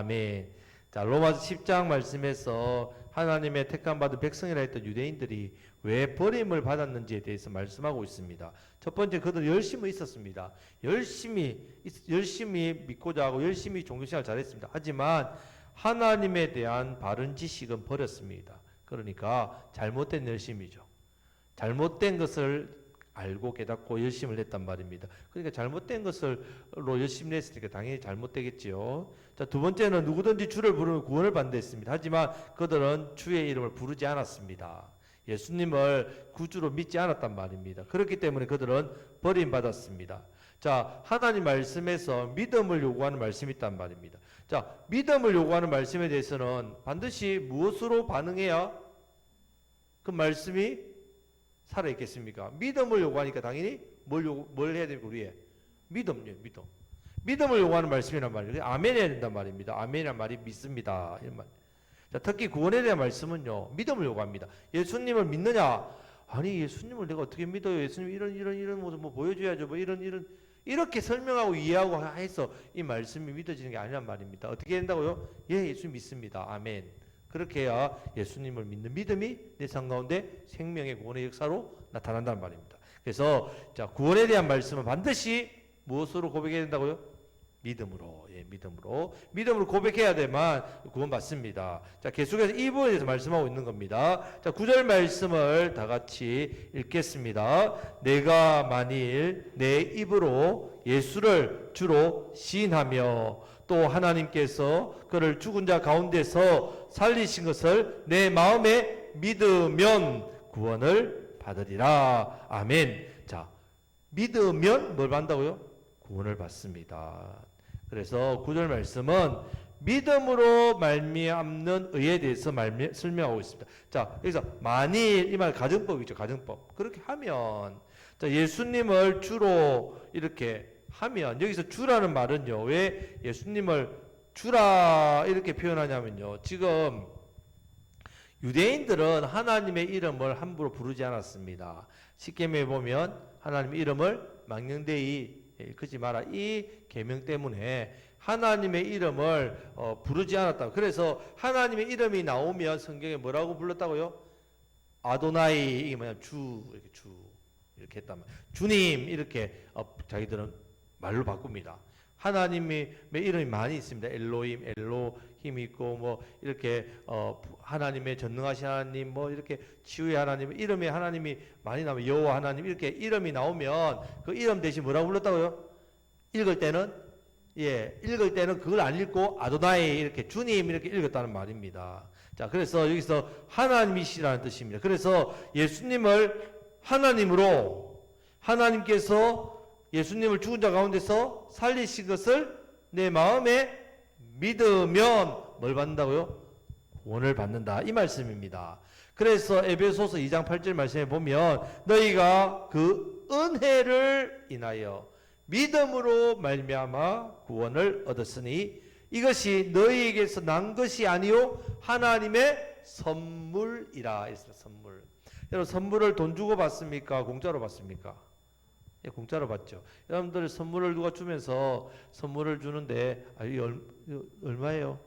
아멘. 자, 로마서 10장 말씀에서 하나님의 택함 받은 백성이라 했던 유대인들이 왜 버림을 받았는지에 대해서 말씀하고 있습니다. 첫 번째, 그들은 열심히 있었습니다. 열심히 믿고자 하고 열심히 종교생활 잘했습니다. 하지만 하나님에 대한 바른 지식은 버렸습니다. 그러니까 잘못된 열심이죠. 잘못된 것을 알고 깨닫고 열심을 했단 말입니다. 그러니까 잘못된 것을로 열심히 했으니까 당연히 잘못되겠지요. 자, 두 번째는 누구든지 주를 부르면 구원을 받는다. 하지만 그들은 주의 이름을 부르지 않았습니다. 예수님을 구주로 믿지 않았단 말입니다. 그렇기 때문에 그들은 버림받았습니다. 자, 하나님 말씀에서 믿음을 요구하는 말씀이 있단 말입니다. 자, 믿음을 요구하는 말씀에 대해서는 반드시 무엇으로 반응해야 그 말씀이 살아있겠습니까? 믿음을 요구하니까 당연히 뭘 해야 됩니까? 우리의 믿음요, 믿음. 믿음을 요구하는 말씀이란 말이에요. 아멘 해야 된단 말입니다. 아멘이란 말이 믿습니다. 이런 말. 자, 특히 구원에 대한 말씀은요, 믿음을 요구합니다. 예수님을 믿느냐? 아니, 예수님을 내가 어떻게 믿어요? 예수님 이런 모습 뭐 보여줘야죠. 뭐 이렇게 설명하고 이해하고 해서 이 말씀이 믿어지는 게 아니란 말입니다. 어떻게 된다고요? 예, 예수님 믿습니다. 아멘. 그렇게 해야 예수님을 믿는 믿음이 내 삶 가운데 생명의 구원의 역사로 나타난다는 말입니다. 그래서 자, 구원에 대한 말씀은 반드시 무엇으로 고백해야 된다고요? 믿음으로. 예, 믿음으로 고백해야 되만 구원받습니다. 자, 계속해서 이 부분에 대해서 말씀하고 있는 겁니다. 자, 9절 말씀을 다 같이 읽겠습니다. 내가 만일 내 입으로 예수를 주로 시인하며 또 하나님께서 그를 죽은 자 가운데서 살리신 것을 내 마음에 믿으면 구원을 받으리라. 아멘. 자, 믿으면 뭘 받는다고요? 구원을 받습니다. 그래서 9절 말씀은 믿음으로 말미암는 의에 대해서 설명하고 있습니다. 자, 여기서 만일 이 말 가정법이죠. 가정법. 그렇게 하면 자, 예수님을 주로 이렇게 하면 여기서 주라는 말은요. 왜 예수님을 주라 이렇게 표현하냐면요. 지금 유대인들은 하나님의 이름을 함부로 부르지 않았습니다. 십계명에 보면 하나님의 이름을 망령되이 일컫지 마라. 이 계명 때문에 하나님의 이름을 부르지 않았다. 그래서 하나님의 이름이 나오면 성경에 뭐라고 불렀다고요? 아도나이, 이게 뭐냐, 이렇게 했단 말이에요. 주님, 이렇게 자기들은 말로 바꿉니다. 하나님의 이름이 많이 있습니다. 엘로힘, 엘로힘 있고 뭐 이렇게 하나님의 전능하신 하나님, 뭐 이렇게 치유의 하나님, 이름이 하나님이 많이 나오면 여호와 하나님 이렇게 이름이 나오면 그 이름 대신 뭐라고 불렀다고요? 읽을 때는 그걸 안 읽고 아도나이 이렇게 주님 이렇게 읽었다는 말입니다. 자, 그래서 여기서 하나님이시라는 뜻입니다. 그래서 예수님을 하나님으로 하나님께서 예수님을 죽은 자 가운데서 살리신 것을 내 마음에 믿으면 뭘 받는다고요? 구원을 받는다. 이 말씀입니다. 그래서 에베소서 2장 8절 말씀에 보면 너희가 그 은혜를 인하여 믿음으로 말미암아 구원을 얻었으니 이것이 너희에게서 난 것이 아니요 하나님의 선물이라. 선물. 여러분, 선물을 돈 주고 받습니까? 공짜로 받습니까? 예, 공짜로 받죠. 여러분들 선물을 누가 주면서 선물을 주는데 얼마예요?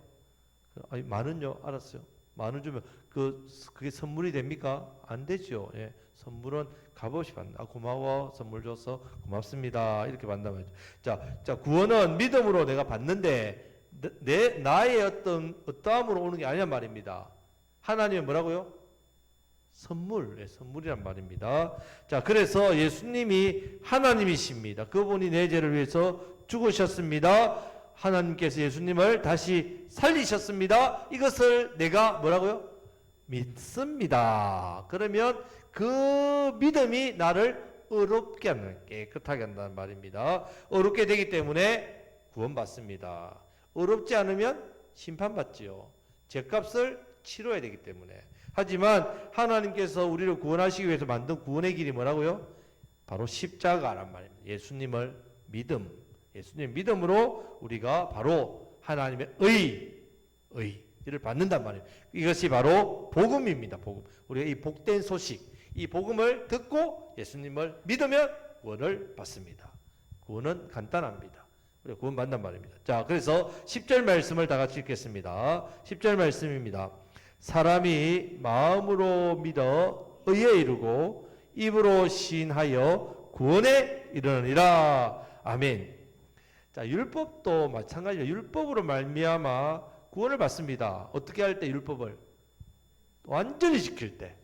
만원요? 알았어요. 만원 주면 그게 선물이 됩니까? 안 되죠. 예, 선물은 값없이 받는다. 고마워. 선물 줘서 고맙습니다. 이렇게 받는단 말이죠. 자, 구원은 믿음으로 내가 받는데 나의 어떠함으로 오는 게 아니란 말입니다. 하나님은 뭐라고요? 선물이란 말입니다. 자, 그래서 예수님이 하나님이십니다. 그분이 내 죄를 위해서 죽으셨습니다. 하나님께서 예수님을 다시 살리셨습니다. 이것을 내가 뭐라고요? 믿습니다. 그러면 그 믿음이 나를 의롭게 한다, 깨끗하게 한다는 말입니다. 의롭게 되기 때문에 구원받습니다. 의롭지 않으면 심판받지요. 죄값을 치러야 되기 때문에. 하지만 하나님께서 우리를 구원하시기 위해서 만든 구원의 길이 뭐라고요? 바로 십자가란 말입니다. 예수님을 믿음으로 우리가 바로 하나님의 의를 받는단 말이에요. 이것이 바로 복음입니다. 복음. 우리가 이 복된 소식, 이 복음을 듣고 예수님을 믿으면 구원을 받습니다. 구원은 간단합니다. 우리가 구원받는단 말입니다. 자, 그래서 10절 말씀을 다 같이 읽겠습니다. 10절 말씀입니다. 사람이 마음으로 믿어 의에 이르고 입으로 시인하여 구원에 이르느니라. 아멘. 자, 율법도 마찬가지로 율법으로 말미암아 구원을 받습니다. 어떻게 할 때 율법을? 완전히 지킬 때.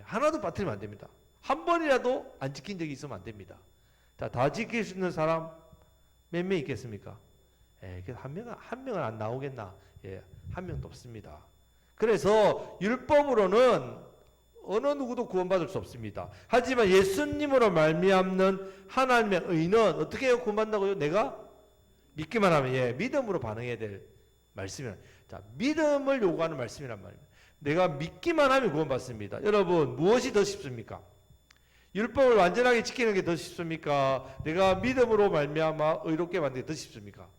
하나도 빠뜨리면 안 됩니다. 한 번이라도 안 지킨 적이 있으면 안 됩니다. 자, 다 지킬 수 있는 사람 몇 명 있겠습니까? 한 명은 안 나오겠나? 한 명도 없습니다. 그래서 율법으로는 어느 누구도 구원받을 수 없습니다. 하지만 예수님으로 말미암는 하나님의 의는 어떻게 해요? 구원받는다고요? 내가 믿기만 하면 믿음으로 반응해야 될 말씀이란. 자, 믿음을 요구하는 말씀이란 말입니다. 내가 믿기만 하면 구원받습니다. 여러분, 무엇이 더 쉽습니까? 율법을 완전하게 지키는 게 더 쉽습니까? 내가 믿음으로 말미암아 의롭게 만드는 게 더 쉽습니까?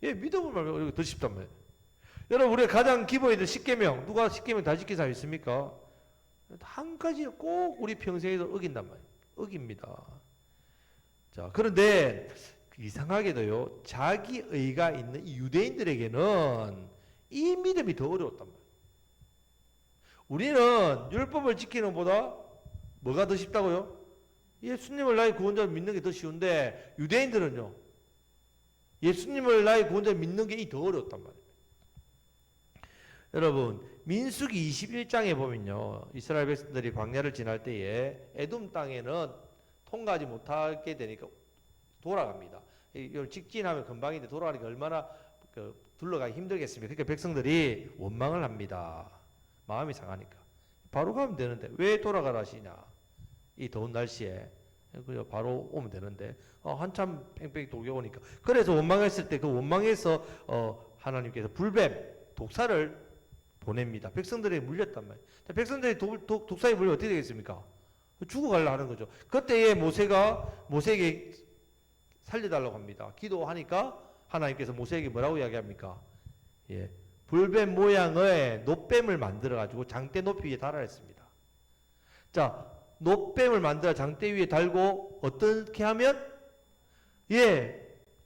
믿음으로 말미암아 의롭게 더 쉽단 말이에요. 여러분, 우리가 가장 기본이 10계명, 누가 10계명 다 지킨 사람 있습니까? 한 가지 꼭 우리 평생에도 어긴단 말이에요. 어깁니다. 자, 그런데 이상하게도요, 자기 의가 있는 이 유대인들에게는 이 믿음이 더 어려웠단 말이에요. 우리는 율법을 지키는 것보다 뭐가 더 쉽다고요? 예수님을 나의 구원자로 믿는 게 더 쉬운데 유대인들은요, 예수님을 나의 구원자로 믿는 게 더 어려웠단 말이에요. 여러분, 민수기 21장에 보면요, 이스라엘 백성들이 광야를 지날 때에 에돔 땅에는 통과하지 못하게 되니까 돌아갑니다. 이걸 직진하면 금방인데 돌아가니까 얼마나 둘러가기 힘들겠습니까? 그러니까 백성들이 원망을 합니다. 마음이 상하니까. 바로 가면 되는데 왜 돌아가라 하시냐? 이 더운 날씨에 그냥 바로 오면 되는데 한참 뺑뺑이 돌게 오니까. 그래서 원망했을 때 그 원망에서 하나님께서 불뱀, 독사를 보냅니다. 백성들이 물렸단 말이에요. 백성들이 독사에 물리면 어떻게 되겠습니까? 죽어가려 하는 거죠. 그때에 모세에게 살려달라고 합니다. 기도하니까 하나님께서 모세에게 뭐라고 이야기합니까? 불뱀 모양의 놋뱀을 만들어가지고 장대 높이 위에 달아야 했습니다. 자, 놋뱀을 만들어 장대 위에 달고 어떻게 하면?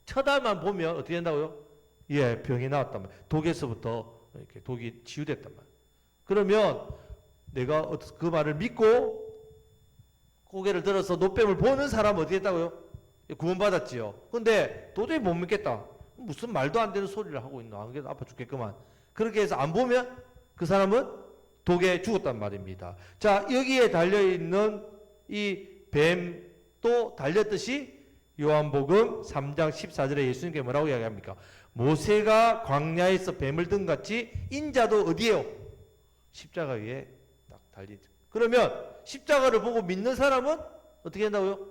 쳐다만 보면 어떻게 된다고요? 병이 나왔단 말이에요. 독에서부터 이렇게 독이 치유됐단 말이에요. 그러면 내가 그 말을 믿고 고개를 들어서 놋뱀을 보는 사람은 어떻게 했다고요? 구원받았지요. 근데 도저히 못 믿겠다. 무슨 말도 안 되는 소리를 하고 있나? 안 그래도 아파 죽겠구만. 그렇게 해서 안 보면 그 사람은 독에 죽었단 말입니다. 자, 여기에 달려있는 이 뱀도 달렸듯이 요한복음 3장 14절에 예수님께 뭐라고 이야기합니까? 모세가 광야에서 뱀을 든 같이 인자도 어디에요? 십자가 위에 딱 달리죠. 그러면 십자가를 보고 믿는 사람은 어떻게 한다고요?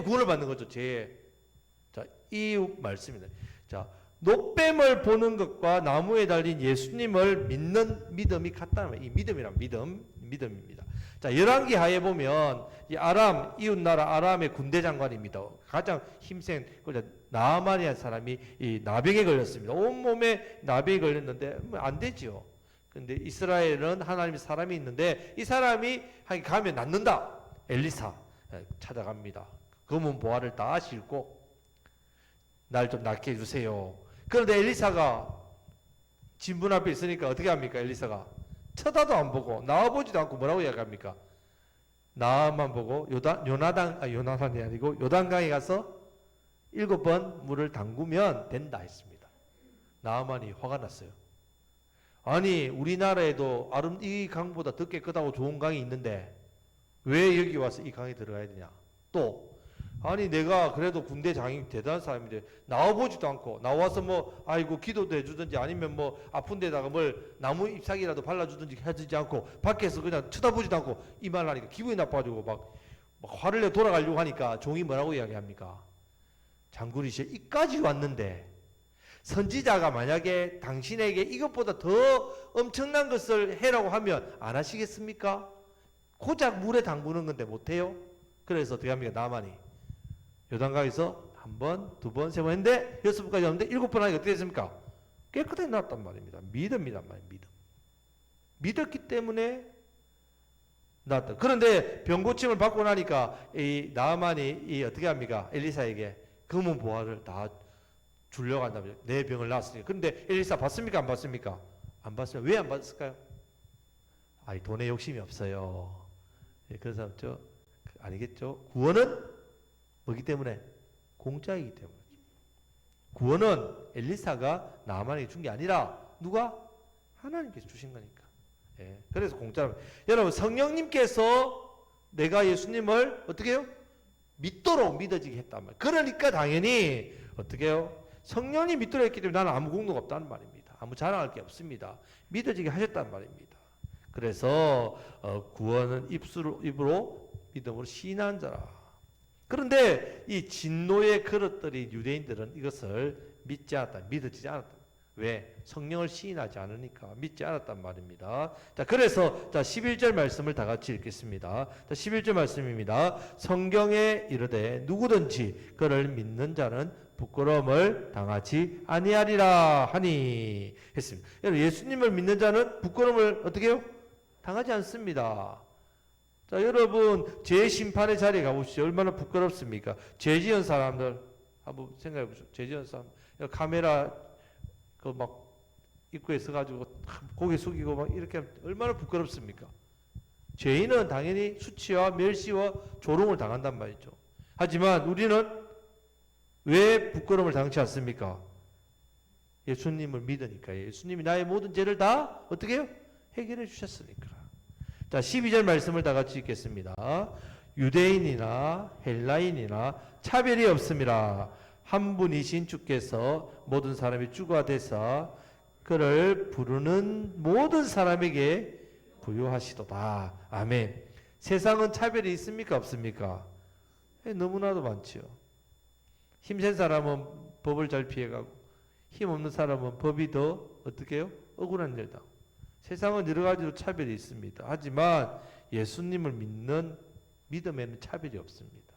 구원을 받는 거죠. 자, 이 말씀입니다. 자, 놋뱀을 보는 것과 나무에 달린 예수님을 믿는 믿음이 같다는 거예요. 이 믿음이란 믿음입니다. 자, 열왕기 하에 보면 이 아람 이웃나라 아람의 군대 장관입니다. 가장 힘센 나아만이라는 사람이 이 나병에 걸렸습니다. 온몸에 나병이 걸렸는데 안 되지요. 근데 이스라엘은 하나님의 사람이 있는데 이 사람이 가면 낫는다. 엘리사 찾아갑니다. 검은 보화를 다 싣고 날 좀 낫게 해주세요. 그런데 엘리사가 진문 앞에 있으니까 어떻게 합니까? 엘리사가 쳐다도 안 보고 나와보지도 않고 뭐라고 이야기합니까? 나만 보고 요나단이 아니고 요단강에 가서 7번 물을 담그면 된다 했습니다. 나아만이 화가 났어요. 아니, 우리나라에도 이 강보다 더 깨끗하고 좋은 강이 있는데 왜 여기 와서 이 강에 들어가야 되냐? 또 아니, 내가 그래도 군대 장인 대단한 사람인데 나와보지도 않고 나와서 아이고 기도도 해주든지 아니면 아픈 데다가 나무 잎사귀라도 발라주든지 해주지 않고 밖에서 그냥 쳐다보지도 않고 이 말을 하니까 기분이 나빠가지고 막 화를 내 돌아가려고 하니까 종이 뭐라고 이야기합니까? 장군이시여, 이까지 왔는데 선지자가 만약에 당신에게 이것보다 더 엄청난 것을 해라고 하면 안 하시겠습니까? 고작 물에 담그는 건데 못해요? 그래서 어떻게 합니까? 나만이 요단강에서 1번, 2번, 3번 했는데 6번까지 왔는데 7번 하니까 어떻게 됐습니까? 깨끗하게 나왔단 말입니다. 믿음이란 말이에요. 믿었기 때문에 나왔다. 그런데 병고침을 받고 나니까 이 나아만이 어떻게 합니까? 엘리사에게 금은 보화를 다 주려고 한다며. 내 병을 낳았으니까. 그런데 엘리사 봤습니까? 안 봤습니까? 안 봤어요. 왜 안 봤을까요? 아니, 돈에 욕심이 없어요. 예, 그런 사람 아니겠죠? 구원은 뭐기 때문에? 공짜이기 때문에. 구원은 엘리사가 나만에게 준 게 아니라 누가? 하나님께서 주신 거니까. 예, 그래서 공짜로. 여러분, 성령님께서 내가 예수님을 어떻게 해요? 믿도록 믿어지게 했단 말이에요. 그러니까 당연히 어떻게 해요? 성령님 믿도록 했기 때문에 나는 아무 공로가 없다는 말입니다. 아무 자랑할 게 없습니다. 믿어지게 하셨단 말입니다. 그래서 구원은 입으로 믿음으로 시인한 자라. 그런데 이 진노의 그릇들이 유대인들은 이것을 믿지 않았다. 믿어지지 않았다. 왜? 성령을 시인하지 않으니까 믿지 않았단 말입니다. 자, 그래서 11절 말씀을 다 같이 읽겠습니다. 자, 11절 말씀입니다. 성경에 이르되 누구든지 그를 믿는 자는 부끄러움을 당하지 아니하리라 하니 했습니다. 여러분, 예수님을 믿는 자는 부끄러움을 어떻게 해요? 당하지 않습니다. 자, 여러분, 죄 심판의 자리에 가보시죠. 얼마나 부끄럽습니까? 죄 지은 사람들 한번 생각해 보시죠. 죄 지은 사람 카메라 그 막 입구에 서가지고 고개 숙이고 막 이렇게 하면 얼마나 부끄럽습니까? 죄인은 당연히 수치와 멸시와 조롱을 당한단 말이죠. 하지만 우리는 왜 부끄러움을 당치 않습니까? 예수님을 믿으니까. 예수님이 나의 모든 죄를 다 어떻게 해요? 해결해 주셨으니까. 자, 12절 말씀을 다 같이 읽겠습니다. 유대인이나 헬라인이나 차별이 없음이라. 한 분이신 주께서 모든 사람이 주가 되사 그를 부르는 모든 사람에게 부유하시도다. 아멘. 세상은 차별이 있습니까? 없습니까? 너무나도 많지요. 힘센 사람은 법을 잘 피해가고 힘없는 사람은 법이 더 어떻게 해요? 억울한 일다. 세상은 여러 가지로 차별이 있습니다. 하지만 예수님을 믿는 믿음에는 차별이 없습니다.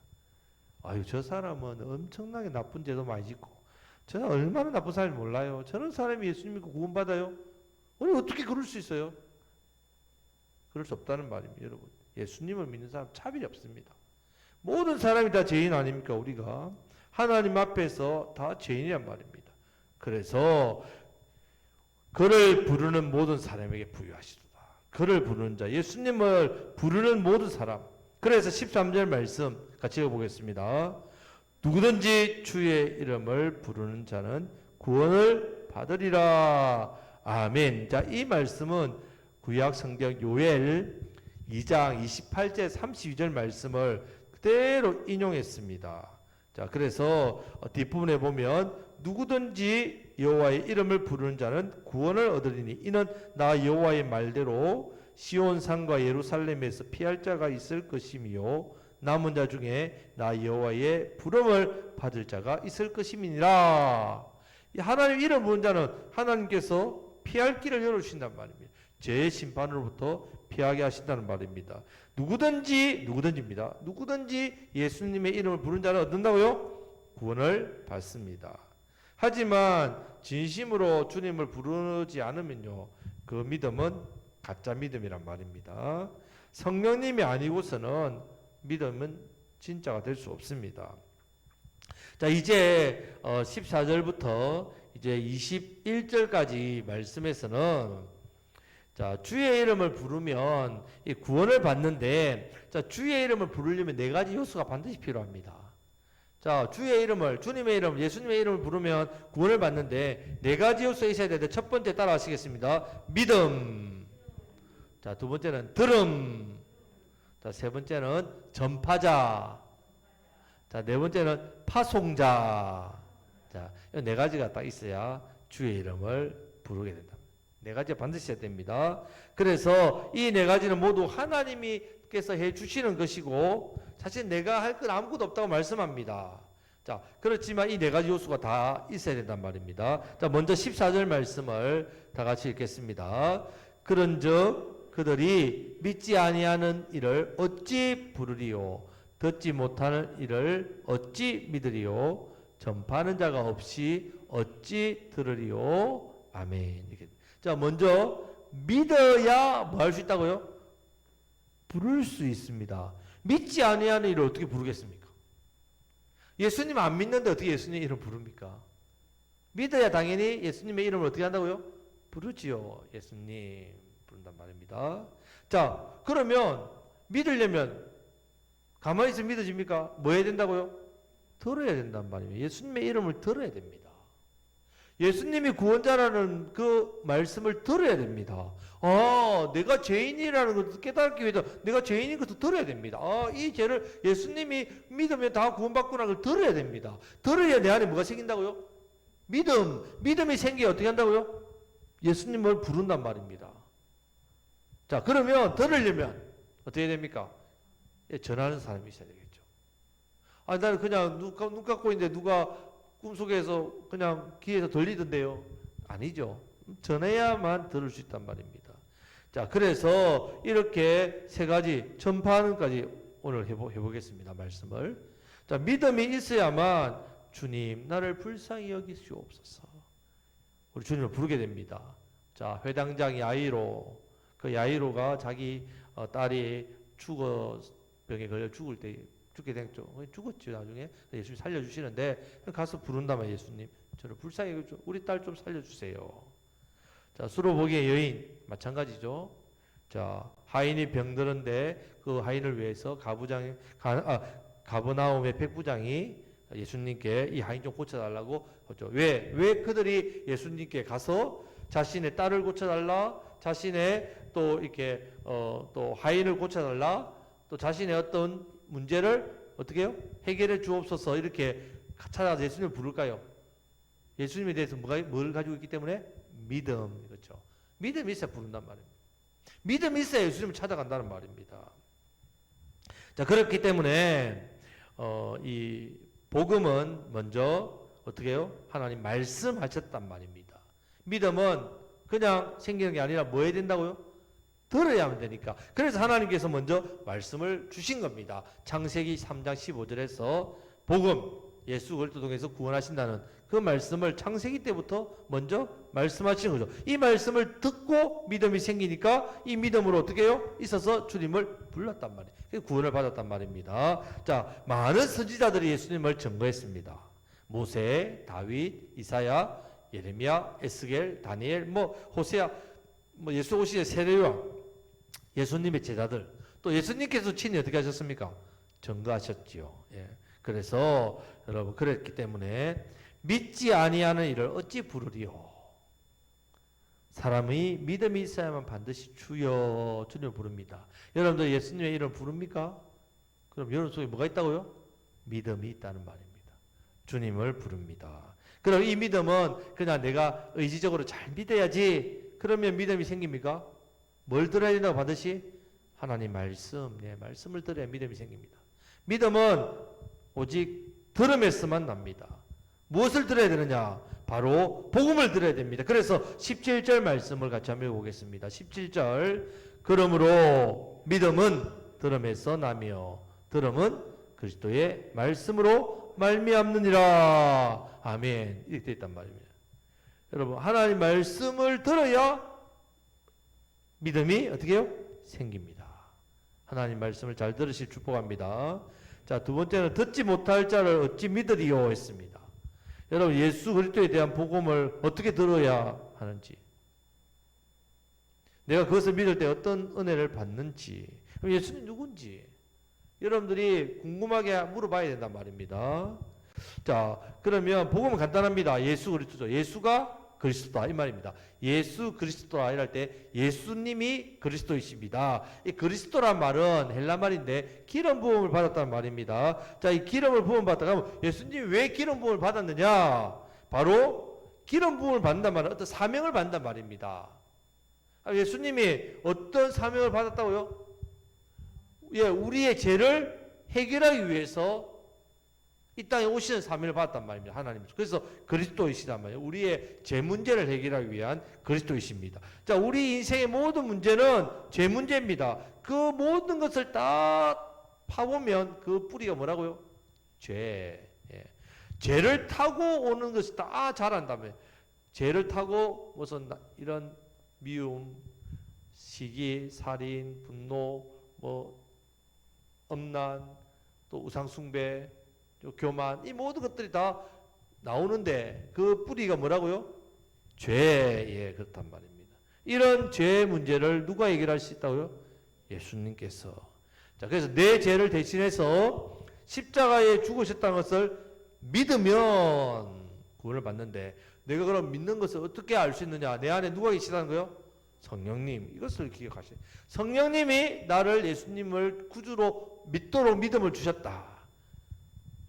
아유, 저 사람은 엄청나게 나쁜 죄도 많이 짓고 저는 얼마나 나쁜 사람인지 몰라요. 저런 사람이 예수님 믿고 구원받아요? 어떻게 그럴 수 있어요? 그럴 수 없다는 말입니다. 여러분, 예수님을 믿는 사람 차별이 없습니다. 모든 사람이 다 죄인 아닙니까? 우리가 하나님 앞에서 다 죄인이란 말입니다. 그래서 그를 부르는 모든 사람에게 부유하시도다. 그를 부르는 자, 예수님을 부르는 모든 사람. 그래서 13절 말씀 같이 읽어보겠습니다. 누구든지 주의 이름을 부르는 자는 구원을 받으리라. 아멘. 자, 이 말씀은 구약 성경 요엘 2장 28절 32절 말씀을 그대로 인용했습니다. 자, 그래서 뒷부분에 보면 누구든지 여호와의 이름을 부르는 자는 구원을 얻으리니 이는 나 여호와의 말대로 시온산과 예루살렘에서 피할 자가 있을 것이며 남은 자 중에 나 여호와의 부름을 받을 자가 있을 것임이니라. 하나님 이름 부르는 자는 하나님께서 피할 길을 열어주신단 말입니다. 죄의 심판으로부터 피하게 하신다는 말입니다. 누구든지입니다. 누구든지 예수님의 이름을 부르는 자는 얻는다고요? 구원을 받습니다. 하지만 진심으로 주님을 부르지 않으면요, 그 믿음은 가짜 믿음이란 말입니다. 성령님이 아니고서는 믿음은 진짜가 될 수 없습니다. 자, 이제 14절부터 이제 21절까지 말씀에서는 자, 주의 이름을 부르면 이 구원을 받는데, 자, 주의 이름을 부르려면 네 가지 요소가 반드시 필요합니다. 자, 주의 이름을, 주님의 이름, 예수님의 이름을 부르면 구원을 받는데 네 가지 요소가 있어야 되는데, 첫 번째 따라 하시겠습니다. 믿음. 자, 두 번째는 들음. 자, 세 번째는 전파자. 자, 네 번째는 파송자. 자, 이 네 가지가 딱 있어야 주의 이름을 부르게 된다. 네 가지가 반드시 해야 됩니다. 그래서 이 네 가지는 모두 하나님께서 해 주시는 것이고, 사실 내가 할 건 아무것도 없다고 말씀합니다. 자, 그렇지만 이 네 가지 요소가 다 있어야 된단 말입니다. 자, 먼저 14절 말씀을 다 같이 읽겠습니다. 그런즉 그들이 믿지 아니하는 이를 어찌 부르리요? 듣지 못하는 이를 어찌 믿으리요? 전파하는 자가 없이 어찌 들으리요? 아멘. 이렇게. 자, 먼저 믿어야 뭐 할 수 있다고요? 부를 수 있습니다. 믿지 아니하는 일을 어떻게 부르겠습니까? 예수님 안 믿는데 어떻게 예수님 이름 부릅니까? 믿어야 당연히 예수님의 이름을 어떻게 한다고요? 부르지요. 예수님 부른단 말입니다. 자, 그러면 믿으려면 가만히 있으면 믿어집니까? 뭐 해야 된다고요? 들어야 된단 말이에요. 예수님의 이름을 들어야 됩니다. 예수님이 구원자라는 그 말씀을 들어야 됩니다. 내가 죄인이라는 것을 깨닫기 위해서 내가 죄인인 것을 들어야 됩니다. 이 죄를 예수님이 믿으면 다 구원받구나 걸 들어야 됩니다. 들어야 내 안에 뭐가 생긴다고요? 믿음이 생기게 어떻게 한다고요? 예수님을 부른단 말입니다. 자, 그러면 들으려면 어떻게 됩니까? 전하는 사람이 있어야 되겠죠. 나는 그냥 눈 감고 있는데 누가 꿈속에서 그냥 귀에서 들리던데요. 아니죠. 전해야만 들을 수 있단 말입니다. 자, 그래서 이렇게 세 가지 전파하는까지 오늘 해보겠습니다. 말씀을. 자, 믿음이 있어야만 주님 나를 불쌍히 여기시옵소서. 우리 주님을 부르게 됩니다. 자, 회당장 야이로, 그 야이로가 자기 딸이 병에 걸려 죽게 됐죠. 죽었죠, 나중에. 예수님 살려주시는데, 가서 부른다면 예수님, 저를 불쌍히 여겨줘. 우리 딸 좀 살려주세요. 자, 수로보기의 여인, 마찬가지죠. 자, 하인이 병들었는데, 그 하인을 위해서 가버나움의 백부장이 예수님께 이 하인 좀 고쳐달라고 하죠. 왜 그들이 예수님께 가서 자신의 딸을 고쳐달라, 자신의 또 이렇게, 또 하인을 고쳐달라, 또 자신의 어떤 문제를 어떻게 해요? 해결해 주옵소서 이렇게 찾아서 예수님을 부를까요? 예수님에 대해서 뭘 가지고 있기 때문에? 믿음. 그렇죠. 믿음이 있어야 부른단 말입니다. 믿음이 있어야 예수님을 찾아간다는 말입니다. 자, 그렇기 때문에 이 복음은 먼저 어떻게 해요? 하나님 말씀하셨단 말입니다. 믿음은 그냥 생기는 게 아니라 뭐 해야 된다고요? 들어야 하면 되니까. 그래서 하나님께서 먼저 말씀을 주신 겁니다. 창세기 3장 15절에서 복음, 예수 그리스도 통해서 구원하신다는 그 말씀을 창세기 때부터 먼저 말씀하신 거죠. 이 말씀을 듣고 믿음이 생기니까 이 믿음으로 어떻게 해요? 있어서 주님을 불렀단 말이에요. 그래서 구원을 받았단 말입니다. 자, 많은 선지자들이 예수님을 증거했습니다. 모세, 다윗, 이사야, 예레미야, 에스겔, 다니엘, 호세아, 예수 오시의 세례요한, 예수님의 제자들, 또 예수님께서 친히 어떻게 하셨습니까? 증거하셨지요. 예. 그래서 여러분 그랬기 때문에 믿지 아니하는 이를 어찌 부르리요? 사람이 믿음이 있어야만 반드시 주여 주님을 부릅니다. 여러분들 예수님의 이름 부릅니까? 그럼 여러분 속에 뭐가 있다고요? 믿음이 있다는 말입니다. 주님을 부릅니다. 그럼 이 믿음은 그냥 내가 의지적으로 잘 믿어야지 그러면 믿음이 생깁니까? 뭘 들어야 된다고 반드시? 하나님 말씀, 말씀을 들어야 믿음이 생깁니다. 믿음은 오직 들음에서만 납니다. 무엇을 들어야 되느냐? 바로 복음을 들어야 됩니다. 그래서 17절 말씀을 같이 한번 읽어보겠습니다. 17절 그러므로 믿음은 들음에서 나며 들음은 그리스도의 말씀으로 말미암느니라. 아멘. 이렇게 되어 있단 말입니다. 여러분 하나님 말씀을 들어야 믿음이 어떻게 해요? 생깁니다. 하나님 말씀을 잘 들으실 축복합니다. 자, 두 번째는 듣지 못할 자를 어찌 믿으리요 했습니다. 여러분 예수 그리스도에 대한 복음을 어떻게 들어야 하는지, 내가 그것을 믿을 때 어떤 은혜를 받는지, 예수님 누군지 여러분들이 궁금하게 물어봐야 된단 말입니다. 자, 그러면 복음은 간단합니다. 예수 그리스도죠. 예수가 그리스도다 이 말입니다. 예수 그리스도라 이럴 때 예수님이 그리스도이십니다. 이 그리스도란 말은 헬라 말인데 기름 부음을 받았다는 말입니다. 자, 이 기름을 부음 받다가 예수님이 왜 기름 부음을 받았느냐? 바로 기름 부음을 받는단 말은 어떤 사명을 받는단 말입니다. 예수님이 어떤 사명을 받았다고요? 우리의 죄를 해결하기 위해서 이 땅에 오시는 사명을 받았단 말입니다. 하나님. 그래서 그리스도이시단 말이에요. 우리의 죄 문제를 해결하기 위한 그리스도이십니다. 자, 우리 인생의 모든 문제는 죄 문제입니다. 그 모든 것을 딱 파보면 그 뿌리가 뭐라고요? 죄. 예. 죄를 타고 오는 것이 다 자란다면, 죄를 타고 무슨 이런 미움, 시기, 살인, 분노, 엄난, 또 우상숭배, 교만, 이 모든 것들이 다 나오는데 그 뿌리가 뭐라고요? 죄에 그렇단 말입니다. 이런 죄의 문제를 누가 해결할 수 있다고요? 예수님께서. 자, 그래서 내 죄를 대신해서 십자가에 죽으셨다는 것을 믿으면 구원을 받는데, 내가 그럼 믿는 것을 어떻게 알 수 있느냐? 내 안에 누가 계시다는 거요? 성령님. 이것을 기억하세요. 성령님이 나를 예수님을 구주로 믿도록 믿음을 주셨다.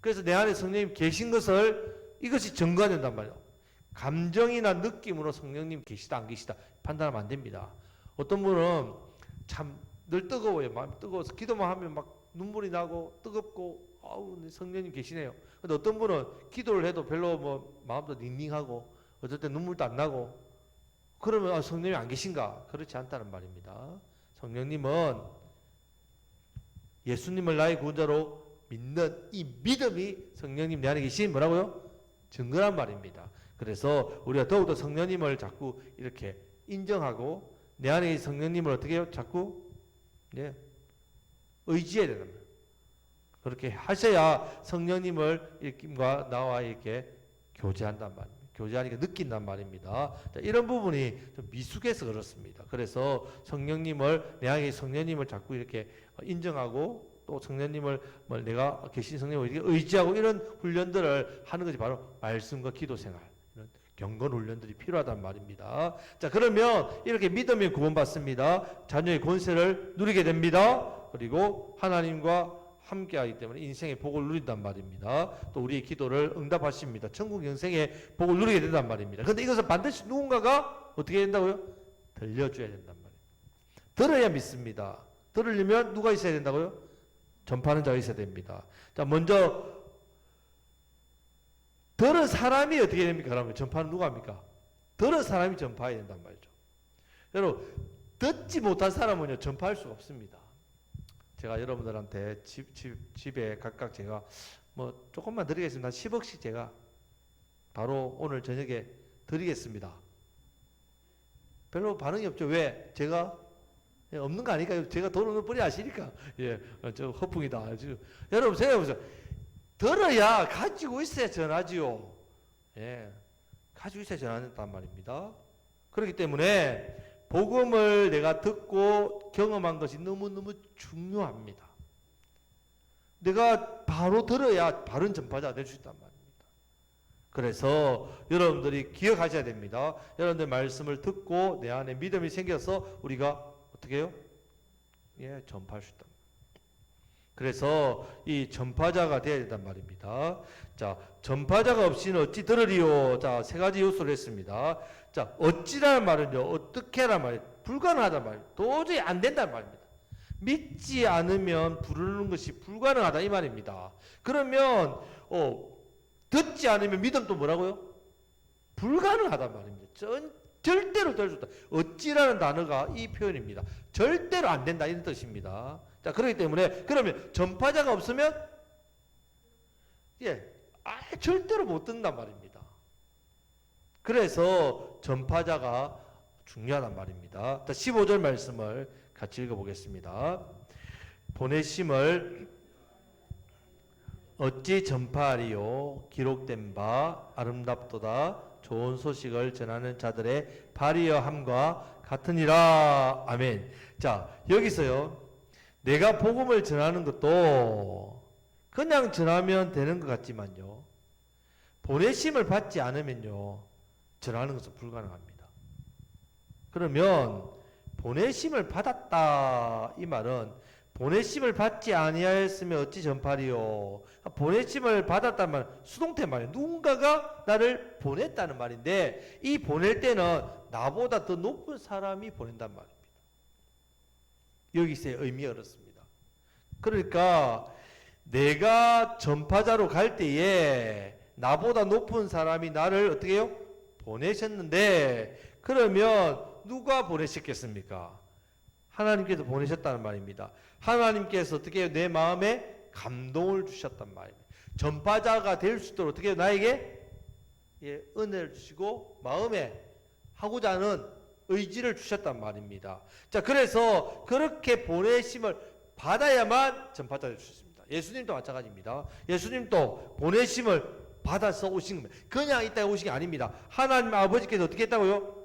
그래서 내 안에 성령님 계신 것을, 이것이 증거가 된단 말이에요. 감정이나 느낌으로 성령님 계시다 안 계시다 판단하면 안 됩니다. 어떤 분은 참 늘 뜨거워요. 마음이 뜨거워서 기도만 하면 막 눈물이 나고 뜨겁고, 아우 성령님 계시네요. 근데 어떤 분은 기도를 해도 별로 뭐 마음도 닝닝하고 어쩔 때 눈물도 안 나고, 그러면 아, 성령님이 안 계신가? 그렇지 않다는 말입니다. 성령님은 예수님을 나의 구원자로 믿는 이 믿음이 성령님 내 안에 계신 뭐라고요? 증거란 말입니다. 그래서 우리가 더욱더 성령님을 자꾸 이렇게 인정하고 내 안에 성령님을 어떻게 해요? 자꾸 의지해야 된다. 그렇게 하셔야 성령님을 이렇게과 나와 이렇게 교제한단 말입니다. 교제하니까 느낀단 말입니다. 자, 이런 부분이 좀 미숙해서 그렇습니다. 그래서 성령님을, 내 안에 성령님을 자꾸 이렇게 인정하고 또 성령님을 내가 계신 성령님을 이렇게 의지하고 이런 훈련들을 하는 것이 바로 말씀과 기도 생활, 이런 경건 훈련들이 필요하단 말입니다. 자, 그러면 이렇게 믿으면 구원받습니다. 자녀의 권세를 누리게 됩니다. 그리고 하나님과 함께하기 때문에 인생의 복을 누린단 말입니다. 또 우리의 기도를 응답하십니다. 천국 영생의 복을 누리게 된단 말입니다. 그런데 이것은 반드시 누군가가 어떻게 된다고요? 들려줘야 된단 말입니다. 들어야 믿습니다. 들으려면 누가 있어야 된다고요? 전파하는 자가 있어야 됩니다. 자, 먼저 들은 사람이 어떻게 됩니까? 그러면 전파는 누가 합니까? 들은 사람이 전파해야 된단 말이죠. 여러분, 듣지 못한 사람은요, 전파할 수가 없습니다. 제가 여러분들한테 집에 각각 제가 뭐 조금만 드리겠습니다. 10억씩 제가 바로 오늘 저녁에 드리겠습니다. 별로 반응이 없죠. 왜? 제가 없는 거 아니까? 제가 돈 없는 뻔히 아시니까. 예, 저 허풍이다. 여러분 생각해보세요. 들어야 가지고 있어야 전하지요. 예, 가지고 있어야 전하는단 말입니다. 그렇기 때문에 복음을 내가 듣고 경험한 것이 너무너무 중요합니다. 내가 바로 들어야 바른 전파자가 될 수 있단 말입니다. 그래서 여러분들이 기억하셔야 됩니다. 여러분들 말씀을 듣고 내 안에 믿음이 생겨서 우리가 어떻게 해요? 예, 전파할 수 있다. 그래서 이 전파자가 되어야 된단 말입니다. 자, 전파자가 없이는 어찌 들으리요? 자, 세 가지 요소를 했습니다. 자, 어찌라는 말은요, 어떻게라는 말이에요. 불가능하단 말이에요. 도저히 안 된다는 말입니다. 믿지 않으면 부르는 것이 불가능하다 이 말입니다. 그러면 듣지 않으면 믿음도 뭐라고요? 불가능하단 말입니다. 절대로 될 수 없다. 어찌라는 단어가 이 표현입니다. 절대로 안 된다 이런 뜻입니다. 자, 그렇기 때문에 그러면 전파자가 없으면 절대로 못 듣는단 말입니다. 그래서 전파자가 중요하단 말입니다. 자, 15절 말씀을 같이 읽어보겠습니다. 보내심을 어찌 전파하리요? 기록된 바 아름답도다. 좋은 소식을 전하는 자들의 발이여 함과 같으니라. 아멘. 자, 여기서요, 내가 복음을 전하는 것도 그냥 전하면 되는 것 같지만요, 보내심을 받지 않으면요, 전하는 것은 불가능합니다. 그러면 보내심을 받았다 이 말은 보내심을 받지 아니하였으면 어찌 전파리요? 보내심을 받았다는 말은 수동태 말이에요. 누군가가 나를 보냈다는 말인데, 이 보낼 때는 나보다 더 높은 사람이 보낸단 말입니다. 여기서의 의미가 그렇습니다. 그러니까 내가 전파자로 갈 때에 나보다 높은 사람이 나를 어떻게 해요? 보내셨는데, 그러면 누가 보내셨겠습니까? 하나님께서 보내셨다는 말입니다. 하나님께서 어떻게 해요? 내 마음에 감동을 주셨단 말입니다. 전파자가 될 수 있도록 어떻게 해요? 나에게 은혜를 주시고 마음에 하고자 하는 의지를 주셨단 말입니다. 자, 그래서 그렇게 보내심을 받아야만 전파자 될 수 있습니다. 예수님도 마찬가지입니다. 예수님도 보내심을 받아서 오신 겁니다. 그냥 있다가 오신 게 아닙니다. 하나님 아버지께서 어떻게 했다고요?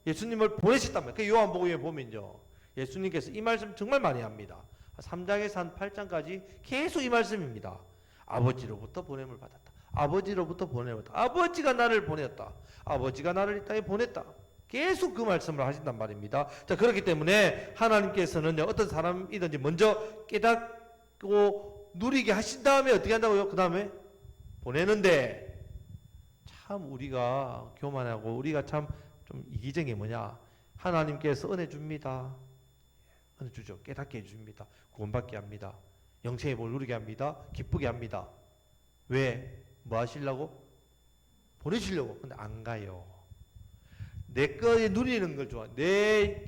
예수님을 보내셨단 말이에요. 그 요한복음에 보면요, 예수님께서 이 말씀 정말 많이 합니다. 3장에서 한 8장까지 계속 이 말씀입니다. 아버지로부터 보냄을 받았다. 아버지로부터 보냄을 받았다. 아버지가 나를 보냈다. 아버지가 나를 이 땅에 보냈다. 계속 그 말씀을 하신단 말입니다. 자, 그렇기 때문에 하나님께서는 어떤 사람이든지 먼저 깨닫고 누리게 하신 다음에 어떻게 한다고요? 그 다음에 보내는데, 참 우리가 교만하고 우리가 참 좀 이기적인 게 뭐냐? 하나님께서 은혜 줍니다. 은혜 주죠. 깨닫게 해줍니다. 구원받게 합니다. 영생의 복을 누리게 합니다. 기쁘게 합니다. 왜? 뭐 하시려고? 보내시려고. 근데 안 가요. 내 거에 누리는 걸 좋아. 내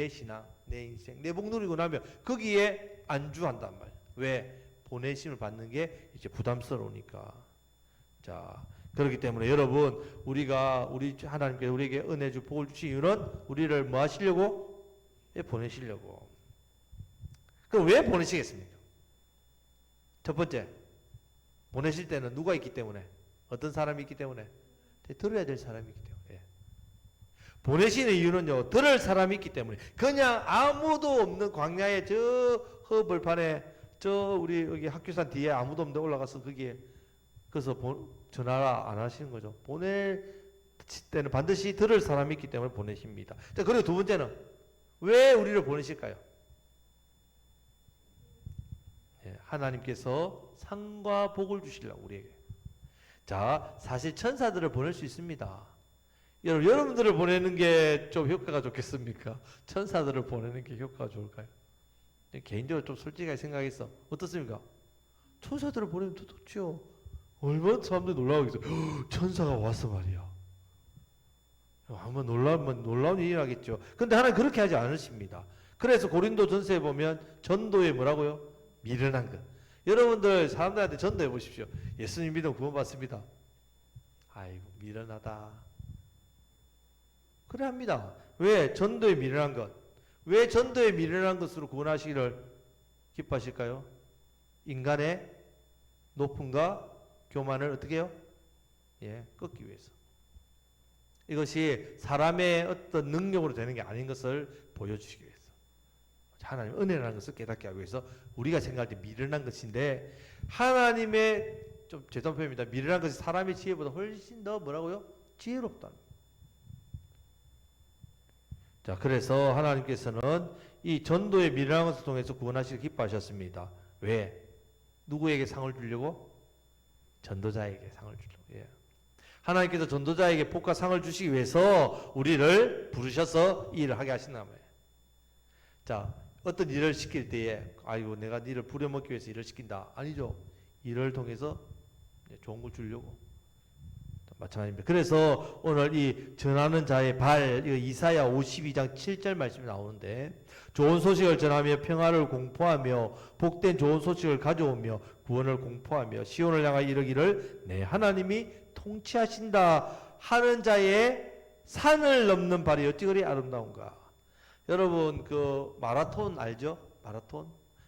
신앙, 내 인생, 내 복 누리고 나면 거기에 안주한단 말이야. 왜? 보내심을 받는 게 이제 부담스러우니까. 자, 그렇기 때문에 여러분, 우리 하나님께서 우리에게 은혜 주 복을 주신 이유는 우리를 뭐 하시려고? 보내시려고. 그럼 왜 보내시겠습니까? 첫 번째, 보내실 때는 누가 있기 때문에? 어떤 사람이 있기 때문에? 들어야 될 사람이 있기 때문에. 보내시는 이유는요, 들을 사람이 있기 때문에. 그냥 아무도 없는 광야의 저 허벌판에, 우리 여기 학교산 뒤에 아무도 없는데 올라가서 거기에, 그래서 전화 안 하시는 거죠. 보낼 때는 반드시 들을 사람이 있기 때문에 보내십니다. 자, 그리고 두 번째는 왜 우리를 보내실까요? 하나님께서 상과 복을 주시려고 우리에게. 자, 사실 천사들을 보낼 수 있습니다. 여러분들을 보내는 게 좀 효과가 좋겠습니까? 천사들을 보내는 게 효과가 좋을까요? 개인적으로 좀 솔직하게 생각해서 어떻습니까? 천사들을 보내면 더 좋죠. 얼마나 사람들이 놀라겠어요. 천사가 왔어 말이야. 한번 놀라운 일이 나겠죠. 근데 하나님 그렇게 하지 않으십니다. 그래서 고린도 전서에 보면 전도에 뭐라고요? 미련한 것. 여러분들 사람들한테 전도해 보십시오. 예수님 믿으면 구원받습니다. 아이고 미련하다. 그래 합니다. 왜? 전도에 미련한 것. 왜 전도에 미련한 것으로 구원하시기를 기뻐하실까요? 인간의 높음과 교만을 어떻게 해요? 꺾기 위해서. 이것이 사람의 어떤 능력으로 되는 게 아닌 것을 보여주시기 위해서. 하나님 은혜라는 것을 깨닫게 하기 위해서 우리가 생각할 때 미련한 것인데, 하나님의, 좀 죄송한 표현입니다. 미련한 것이 사람의 지혜보다 훨씬 더 뭐라고요? 지혜롭다. 자, 그래서 하나님께서는 이 전도의 미련한 것을 통해서 구원하시길 기뻐하셨습니다. 왜? 누구에게 상을 주려고? 전도자에게 상을 주려고. 하나님께서 전도자에게 복과 상을 주시기 위해서 우리를 부르셔서 이 일을 하게 하신단 말이에요. 자, 어떤 일을 시킬 때에 아이고 내가 니를 부려먹기 위해서 일을 시킨다. 아니죠. 일을 통해서 좋은 걸 주려고. 마찬가지입니다. 그래서 오늘 이 전하는 자의 발, 이사야 52장 7절 말씀이 나오는데, 좋은 소식을 전하며 평화를 공포하며 복된 좋은 소식을 가져오며 구원을 공포하며 시온을 향하여 이르기를 내 하나님이 통치하신다 하는 자의 산을 넘는 발이 어찌 그리 아름다운가. 여러분 그 마라톤 알죠?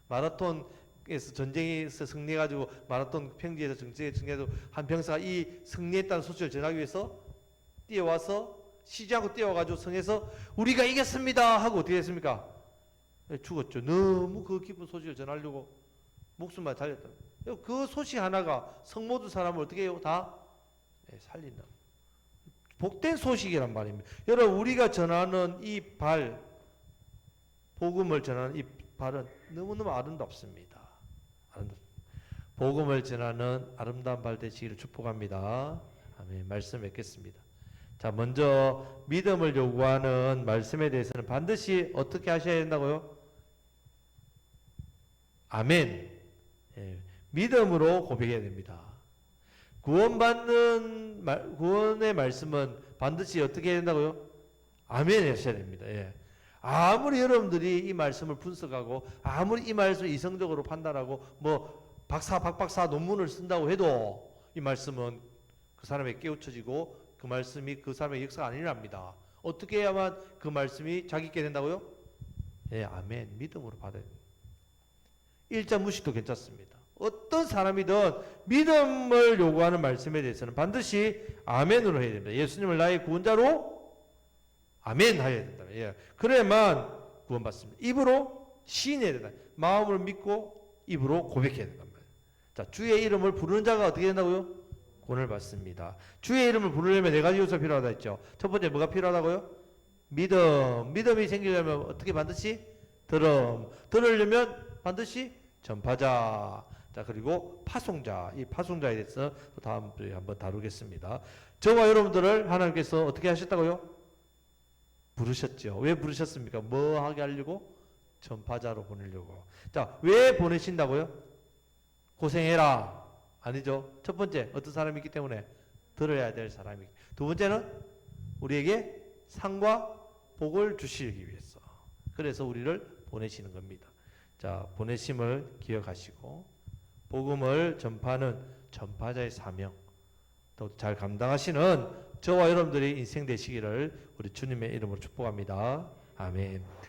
마라톤에서 전쟁에서 승리해가지고 마라톤 평지에서 승리해서 한 병사가 이 승리했다는 소식을 전하기 위해서 뛰어와서 쉬지 않고 뛰어와가지고 성에서 우리가 이겼습니다 하고 어떻게 했습니까? 죽었죠. 너무 그 기쁜 소식을 전하려고 목숨만 달렸다. 그 소식 하나가 성 모든 사람을 어떻게 해요? 다 살린다. 복된 소식이란 말입니다. 여러분 우리가 전하는 이 발, 복음을 전하는 이 발은 너무너무 아름답습니다. 복음을 전하는 아름다운 발 되시기를 축복합니다. 아멘. 말씀 맺겠습니다. 자, 먼저 믿음을 요구하는 말씀에 대해서는 반드시 어떻게 하셔야 된다고요? 아멘. 믿음으로 고백해야 됩니다. 구원의 말씀은 반드시 어떻게 해야 된다고요? 아멘 하셔야 됩니다. 아무리 여러분들이 이 말씀을 분석하고 아무리 이 말씀을 이성적으로 판단하고 박박사 논문을 쓴다고 해도 이 말씀은 그 사람에게 깨우쳐지고 그 말씀이 그 사람의 역사가 아니랍니다. 어떻게 해야만 그 말씀이 자기께 된다고요? 아멘. 믿음으로 받아야 됩니다. 일자 무식도 괜찮습니다. 어떤 사람이든 믿음을 요구하는 말씀에 대해서는 반드시 아멘으로 해야 됩니다. 예수님을 나의 구원자로 아멘 해야 된다. 예. 그래야만 구원받습니다. 입으로 시인해야 된다. 마음으로 믿고 입으로 고백해야 된단 말이에요. 자, 주의 이름을 부르는 자가 어떻게 된다고요? 구원을 받습니다. 주의 이름을 부르려면 네 가지 요소가 필요하다 했죠. 첫 번째 뭐가 필요하다고요? 믿음. 믿음이 생기려면 어떻게 반드시? 들으려면 반드시 전파자. 자, 그리고 파송자. 이 파송자에 대해서 다음 주에 한번 다루겠습니다. 저와 여러분들을 하나님께서 어떻게 하셨다고요? 부르셨죠. 왜 부르셨습니까? 뭐 하게 하려고? 전파자로 보내려고. 자, 왜 보내신다고요? 고생해라. 아니죠. 첫 번째, 어떤 사람이 있기 때문에 들어야 될 사람이. 두 번째는 우리에게 상과 복을 주시기 위해서. 그래서 우리를 보내시는 겁니다. 자, 보내심을 기억하시고 복음을 전파하는 전파자의 사명 또 잘 감당하시는 저와 여러분들의 인생 되시기를 우리 주님의 이름으로 축복합니다. 아멘.